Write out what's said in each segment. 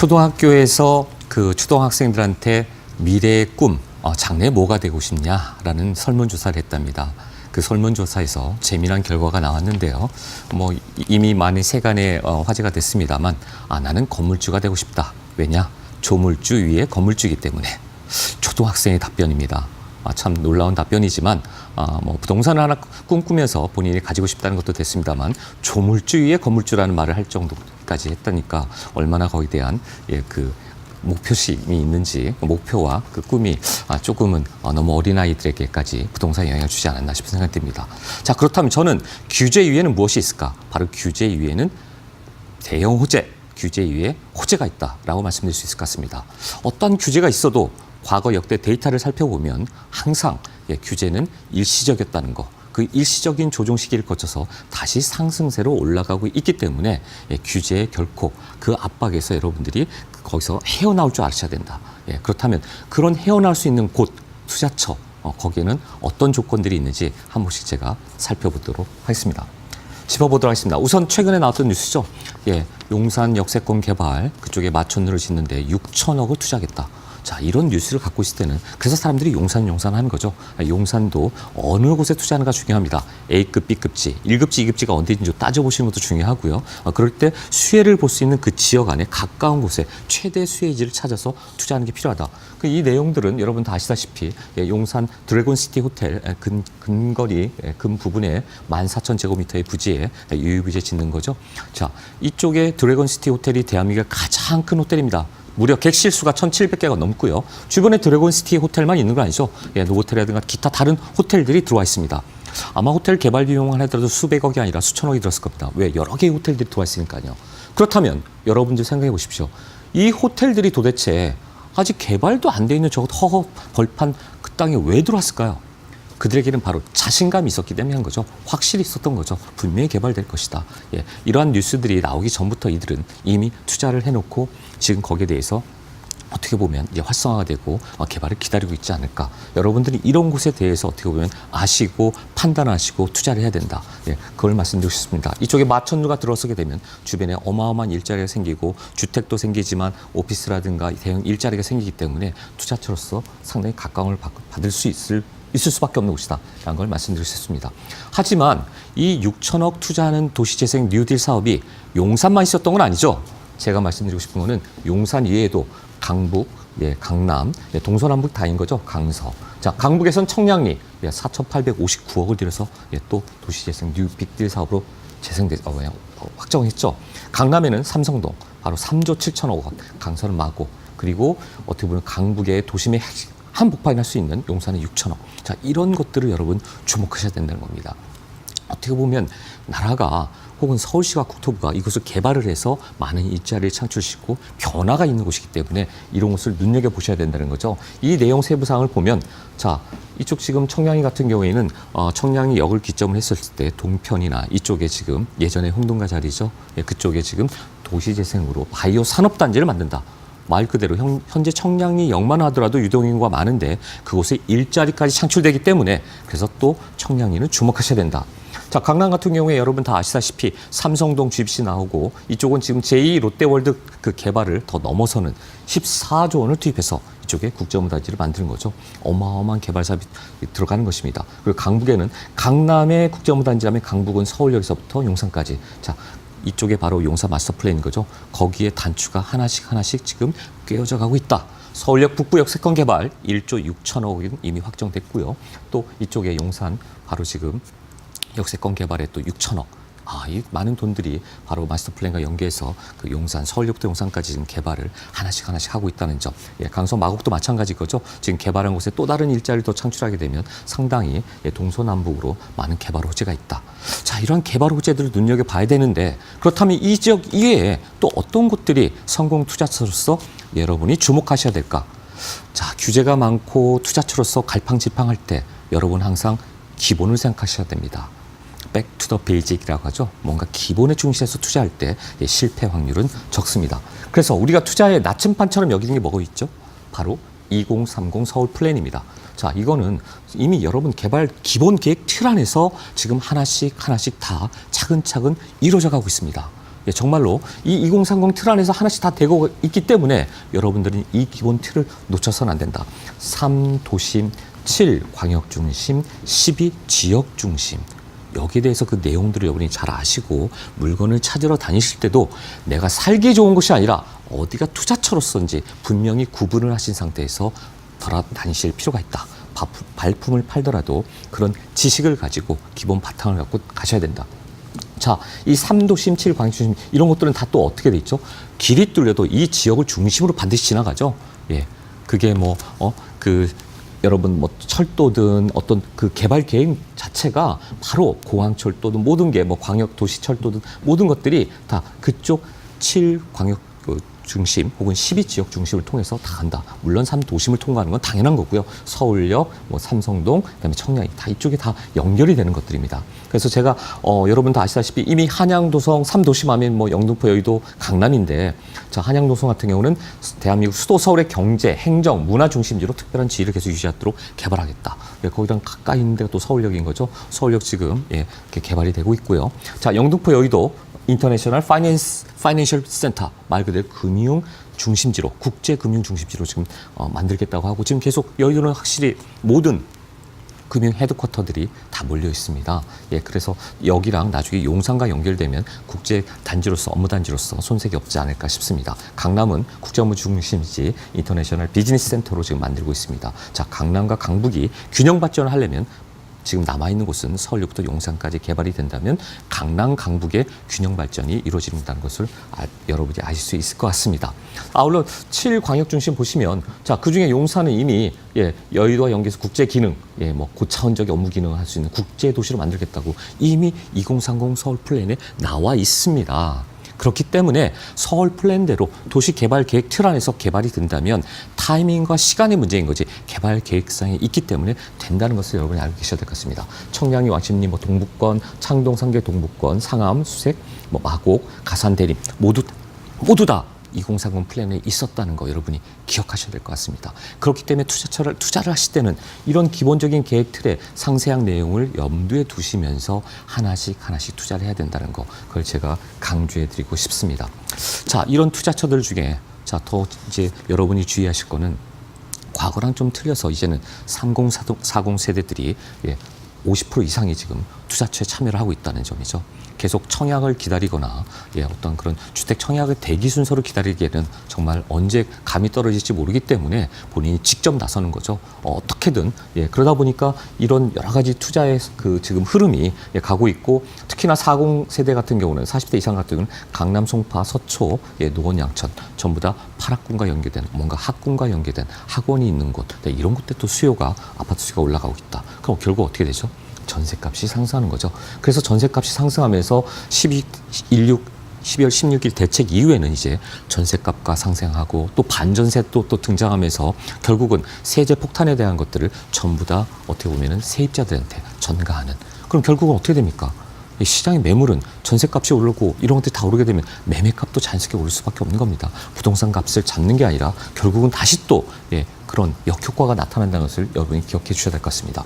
초등학교에서 그 초등학생들한테 미래의 꿈, 장래에 뭐가 되고 싶냐라는 설문조사를 했답니다. 그 설문조사에서 재미난 결과가 나왔는데요. 뭐 이미 많은 세간에 화제가 됐습니다만, 나는 건물주가 되고 싶다. 왜냐? 조물주 위에 건물주이기 때문에. 초등학생의 답변입니다. 참 놀라운 답변이지만 뭐 부동산을 하나 꿈꾸면서 본인이 가지고 싶다는 것도 됐습니다만 조물주 위에 건물주라는 말을 할 정도까지 했다니까 얼마나 거기에 대한 그 목표심이 있는지, 목표와 그 꿈이 조금은 너무 어린아이들에게까지 부동산 영향을 주지 않았나 싶은 생각이 듭니다. 자, 그렇다면 저는 규제 위에는 무엇이 있을까? 바로 규제 위에는 대형 호재, 규제 위에 호재가 있다라고 말씀드릴 수 있을 것 같습니다. 어떤 규제가 있어도 과거 역대 데이터를 살펴보면 항상 규제는 일시적이었다는 거, 그 일시적인 조정 시기를 거쳐서 다시 상승세로 올라가고 있기 때문에 규제에 결코 그 압박에서 여러분들이 거기서 헤어나올 줄 아셔야 된다. 그렇다면 그런 헤어나올 수 있는 곳, 투자처, 거기에는 어떤 조건들이 있는지 한 번씩 제가 살펴보도록 하겠습니다. 짚어보도록 하겠습니다. 우선 최근에 나왔던 뉴스죠. 용산 역세권 개발 그쪽에 마천루를 짓는데 6천억을 투자하겠다. 자, 이런 뉴스를 갖고 있을 때는 그래서 사람들이 용산 하는 거죠. 용산도 어느 곳에 투자하는가 중요합니다. A급, B급지, 1급지, 2급지가 어디인지 따져보시는 것도 중요하고요. 그럴 때 수혜를 볼 수 있는 그 지역 안에 가까운 곳에 최대 수혜지를 찾아서 투자하는 게 필요하다. 이 내용들은 여러분 다 아시다시피 용산 드래곤시티 호텔 근거리 근 부분에 14,000제곱미터의 부지에 유유부지에 짓는 거죠. 자, 이쪽에 드래곤시티 호텔이 대한민국의 가장 큰 호텔입니다. 무려 객실수가 1,700개가 넘고요. 주변에 드래곤시티 호텔만 있는 건 아니죠. 노보텔이라든가 기타 다른 호텔들이 들어와 있습니다. 아마 호텔 개발 비용만 하더라도 수백억이 아니라 수천억이 들었을 겁니다. 왜? 여러 개의 호텔들이 들어와 있으니까요. 그렇다면 여러분들 생각해 보십시오. 이 호텔들이 도대체 아직 개발도 안 돼 있는 저 허허 벌판 그 땅에 왜 들어왔을까요? 그들에게는 바로 자신감이 있었기 때문에 한 거죠. 확실히 있었던 거죠. 분명히 개발될 것이다. 이러한 뉴스들이 나오기 전부터 이들은 이미 투자를 해놓고 지금 거기에 대해서 어떻게 보면 이제 활성화가 되고 개발을 기다리고 있지 않을까. 여러분들이 이런 곳에 대해서 어떻게 보면 아시고 판단하시고 투자를 해야 된다. 그걸 말씀드리고 싶습니다. 이쪽에 마천루가 들어서게 되면 주변에 어마어마한 일자리가 생기고 주택도 생기지만 오피스라든가 대형 일자리가 생기기 때문에 투자처로서 상당히 각광을 받을 수 있을 수밖에 없는 곳이다라는 걸 말씀드릴 수 있습니다. 하지만 이 6천억 투자하는 도시재생 뉴딜 사업이 용산만 있었던 건 아니죠. 제가 말씀드리고 싶은 거는 용산 이외에도 강북, 강남, 동서남북 다인 거죠. 강서. 자, 강북에선 청량리 4,859억을 들여서 또 도시재생 뉴 빅딜 사업으로 확정했죠. 강남에는 삼성동 바로 3조 7천억 원, 강서는 마고, 그리고 어떻게 보면 강북의 도심의 한복판이 날 수 있는 용산의 6천억. 자, 이런 것들을 여러분 주목하셔야 된다는 겁니다. 어떻게 보면 나라가 혹은 서울시와 국토부가 이것을 개발을 해서 많은 일자리를 창출시키고 변화가 있는 곳이기 때문에 이런 것을 눈여겨보셔야 된다는 거죠. 이 내용 세부사항을 보면 자, 이쪽 지금 청량리 같은 경우에는 청량리 역을 기점을 했을 때 동편이나 이쪽에 지금 예전에 홍동가 자리죠. 그쪽에 지금 도시재생으로 바이오 산업단지를 만든다. 말 그대로 현재 청량리 역만 하더라도 유동인구가 많은데 그곳에 일자리까지 창출되기 때문에 그래서 또 청량리는 주목하셔야 된다. 자, 강남 같은 경우에 여러분 다 아시다시피 삼성동 GBC 나오고 이쪽은 지금 제2 롯데월드 그 개발을 더 넘어서는 14조 원을 투입해서 이쪽에 국제업무단지를 만드는 거죠. 어마어마한 개발 사업이 들어가는 것입니다. 그리고 강북에는 강남의 국제업무단지라면 강북은 서울역에서부터 용산까지. 자, 이쪽에 바로 용산 마스터 플랜인 거죠. 거기에 단추가 하나씩 지금 꿰어져 가고 있다. 서울역 북부역 세권 개발 1조 6천억 원 이미 확정됐고요. 또 이쪽에 용산 바로 지금 역세권 개발에 또 6천억. 이 많은 돈들이 바로 마스터 플랜과 연계해서 그 용산, 서울역부터 용산까지 지금 개발을 하나씩 하고 있다는 점. 강서 마곡도 마찬가지인 거죠. 지금 개발한 곳에 또 다른 일자리를 더 창출하게 되면 상당히 동서남북으로 많은 개발 호재가 있다. 자, 이런 개발 호재들을 눈여겨봐야 되는데 그렇다면 이 지역 이외에 또 어떤 곳들이 성공 투자처로서 여러분이 주목하셔야 될까? 자, 규제가 많고 투자처로서 갈팡질팡할 때 여러분 항상 기본을 생각하셔야 됩니다. back to the basic이라고 하죠. 뭔가 기본에 충실해서 투자할 때 실패 확률은 적습니다. 그래서 우리가 투자의 나침반처럼 여기는 게 뭐가 있죠? 바로 2030 서울 플랜입니다. 자, 이거는 이미 여러분 개발 기본 계획 틀 안에서 지금 하나씩 다 차근차근 이루어져 가고 있습니다. 예, 정말로 이 2030 틀 안에서 하나씩 다 되고 있기 때문에 여러분들은 이 기본 틀을 놓쳐서는 안 된다. 3 도심, 7 광역 중심, 12 지역 중심. 여기에 대해서 그 내용들을 여러분이 잘 아시고 물건을 찾으러 다니실 때도 내가 살기 좋은 곳이 아니라 어디가 투자처로서인지 분명히 구분을 하신 상태에서 돌아다니실 필요가 있다. 발품을 팔더라도 그런 지식을 가지고 기본 바탕을 갖고 가셔야 된다. 자, 이 3도심, 7광역중심 이런 것들은 다 또 어떻게 돼 있죠? 길이 뚫려도 이 지역을 중심으로 반드시 지나가죠. 예, 그게 여러분 철도든 어떤 그 개발 계획 자체가 바로 공항철도든 모든 게 광역도시철도든 모든 것들이 다 그쪽 7광역 중심 혹은 12지역 중심을 통해서 다 간다. 물론 3도심을 통과하는 건 당연한 거고요. 서울역, 삼성동, 그다음에 청량이 다 이쪽에 다 연결이 되는 것들입니다. 그래서 제가 여러분 다 아시다시피 이미 한양도성 3도심 하면 영등포, 여의도, 강남인데 자, 한양도성 같은 경우는 대한민국 수도 서울의 경제, 행정, 문화 중심지로 특별한 지위를 계속 유지하도록 개발하겠다. 거기랑 가까이 있는 데가 또 서울역인 거죠. 서울역 지금 이렇게 개발이 되고 있고요. 자, 영등포, 여의도 인터내셔널 파이낸셜 센터 말 그대로 금융 중심지로 국제 금융 중심지로 지금 만들겠다고 하고 지금 계속 여의도는 확실히 모든 금융 헤드쿼터들이 다 몰려 있습니다. 예, 그래서 여기랑 나중에 용산과 연결되면 국제 단지로서 업무 단지로서 손색이 없지 않을까 싶습니다. 강남은 국제 업무 중심지 인터내셔널 비즈니스 센터로 지금 만들고 있습니다. 자, 강남과 강북이 균형 발전을 하려면 지금 남아있는 곳은 서울역부터 용산까지 개발이 된다면 강남, 강북의 균형 발전이 이루어진다는 것을 여러분이 아실 수 있을 것 같습니다. 아울러 7광역중심 보시면 자, 그중에 용산은 이미 여의도와 연계해서 국제 기능, 고차원적인 업무 기능을 할 수 있는 국제 도시로 만들겠다고 이미 2030 서울 플랜에 나와 있습니다. 그렇기 때문에 서울 플랜대로 도시 개발 계획 틀 안에서 개발이 된다면 타이밍과 시간의 문제인 거지 개발 계획상에 있기 때문에 된다는 것을 여러분이 알고 계셔야 될 것 같습니다. 청량리, 왕십리, 동북권, 창동, 상계, 동북권, 상암, 수색, 마곡, 가산, 대림 모두 다 2030 플랜에 있었다는 거 여러분이 기억하셔야 될 것 같습니다. 그렇기 때문에 투자를 하실 때는 이런 기본적인 계획 틀의 상세한 내용을 염두에 두시면서 하나씩 투자를 해야 된다는 거 그걸 제가 강조해 드리고 싶습니다. 자, 이런 투자처들 중에 자, 더 이제 여러분이 주의하실 거는 과거랑 좀 틀려서 이제는 30, 40 세대들이 50% 이상이 지금 투자처에 참여를 하고 있다는 점이죠. 계속 청약을 기다리거나 어떤 그런 주택 청약의 대기 순서를 기다리기에는 정말 언제 감이 떨어질지 모르기 때문에 본인이 직접 나서는 거죠. 어떻게든 그러다 보니까 이런 여러 가지 투자의 그 지금 흐름이 가고 있고 특히나 40 세대 같은 경우는 40대 이상 같은 경우는 강남, 송파, 서초, 노원, 양천 전부 다 파락군과 연계된 뭔가 학군과 연계된 학원이 있는 곳 이런 곳에 또 수요가 아파트 수요가 올라가고 있다. 그럼 결국 어떻게 되죠? 전셋값이 상승하는 거죠. 그래서 전셋값이 상승하면서 12월 16일 대책 이후에는 이제 전셋값과 상승하고 또 반전세 또 등장하면서 결국은 세제 폭탄에 대한 것들을 전부 다 어떻게 보면은 세입자들한테 전가하는. 그럼 결국은 어떻게 됩니까? 이 시장의 매물은 전셋값이 오르고 이런 것들이 다 오르게 되면 매매값도 자연스럽게 오를 수밖에 없는 겁니다. 부동산 값을 잡는 게 아니라 결국은 다시 또 그런 역효과가 나타난다는 것을 여러분이 기억해 주셔야 될 것 같습니다.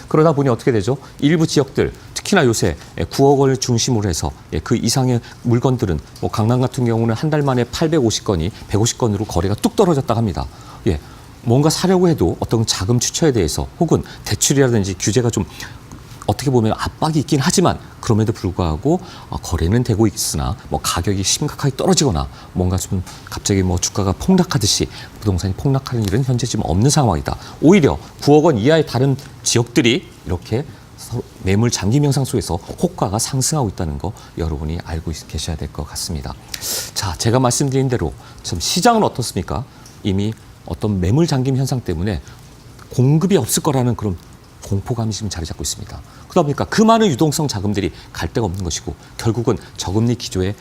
그러다 보니 어떻게 되죠? 일부 지역들, 특히나 요새 9억 원을 중심으로 해서 그 이상의 물건들은 강남 같은 경우는 한 달 만에 850건이 150건으로 거래가 뚝 떨어졌다고 합니다. 뭔가 사려고 해도 어떤 자금 추처에 대해서 혹은 대출이라든지 규제가 좀 어떻게 보면 압박이 있긴 하지만 그럼에도 불구하고 거래는 되고 있으나 가격이 심각하게 떨어지거나 뭔가 좀 갑자기 주가가 폭락하듯이 부동산이 폭락하는 일은 현재 지금 없는 상황이다. 오히려 9억 원 이하의 다른 지역들이 이렇게 매물 잠김 현상 속에서 호가가 상승하고 있다는 거 여러분이 알고 계셔야 될 것 같습니다. 자, 제가 말씀드린 대로 지금 시장은 어떻습니까? 이미 어떤 매물 잠김 현상 때문에 공급이 없을 거라는 그런 공포감이 지금 자리 잡고 있습니다. 그러다 보니까 그 많은 유동성 자금들이 갈 데가 없는 것이고 결국은 저금리 기조에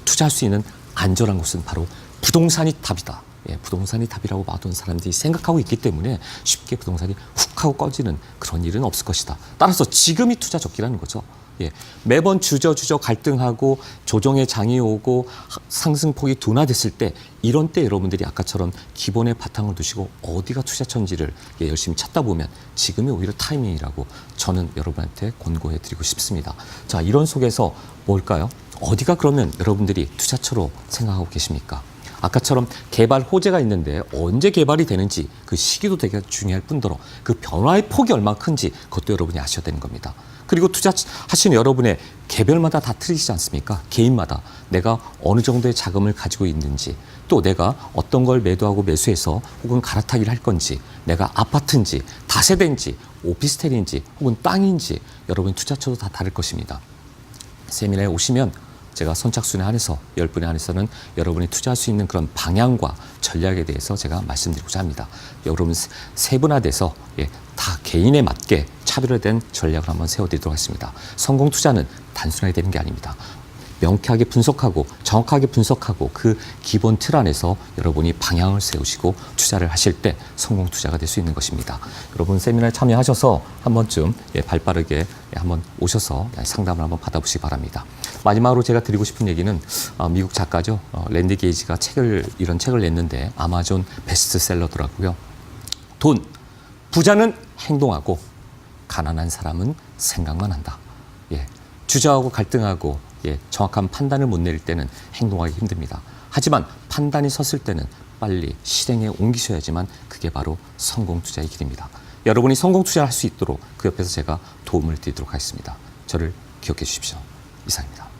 투자할 수 있는 안전한 곳은 바로 부동산이 답이다. 부동산이 답이라고 많은 사람들이 생각하고 있기 때문에 쉽게 부동산이 훅 하고 꺼지는 그런 일은 없을 것이다. 따라서 지금이 투자 적기라는 거죠. 예, 매번 주저주저 갈등하고 조정의 장이 오고 상승폭이 둔화됐을 때 이런 때 여러분들이 아까처럼 기본의 바탕을 두시고 어디가 투자처인지를 열심히 찾다 보면 지금이 오히려 타이밍이라고 저는 여러분한테 권고해 드리고 싶습니다. 자, 이런 속에서 뭘까요? 어디가 그러면 여러분들이 투자처로 생각하고 계십니까? 아까처럼 개발 호재가 있는데 언제 개발이 되는지 그 시기도 되게 중요할 뿐더러 그 변화의 폭이 얼마나 큰지 그것도 여러분이 아셔야 되는 겁니다. 그리고 투자하시는 여러분의 개별마다 다 틀리지 않습니까? 개인마다 내가 어느 정도의 자금을 가지고 있는지 또 내가 어떤 걸 매도하고 매수해서 혹은 갈아타기를 할 건지 내가 아파트인지 다세대인지 오피스텔인지 혹은 땅인지 여러분 투자처도 다 다를 것입니다. 세미나에 오시면 제가 선착순에 한해서 10분에 한해서는 여러분이 투자할 수 있는 그런 방향과 전략에 대해서 제가 말씀드리고자 합니다. 여러분 세분화돼서 다 개인에 맞게 차별화된 전략을 한번 세워드리도록 하겠습니다. 성공 투자는 단순하게 되는 게 아닙니다. 명쾌하게 분석하고 정확하게 분석하고 그 기본 틀 안에서 여러분이 방향을 세우시고 투자를 하실 때 성공 투자가 될 수 있는 것입니다. 여러분 세미나에 참여하셔서 한 번쯤 발빠르게 한번 오셔서 상담을 한번 받아보시기 바랍니다. 마지막으로 제가 드리고 싶은 얘기는 미국 작가죠. 랜디 게이지가 이런 책을 냈는데 아마존 베스트셀러더라고요. 부자는 행동하고 가난한 사람은 생각만 한다. 주저하고 갈등하고 정확한 판단을 못 내릴 때는 행동하기 힘듭니다. 하지만 판단이 섰을 때는 빨리 실행에 옮기셔야지만 그게 바로 성공 투자의 길입니다. 여러분이 성공 투자를 할 수 있도록 그 옆에서 제가 도움을 드리도록 하겠습니다. 저를 기억해 주십시오. 이상입니다.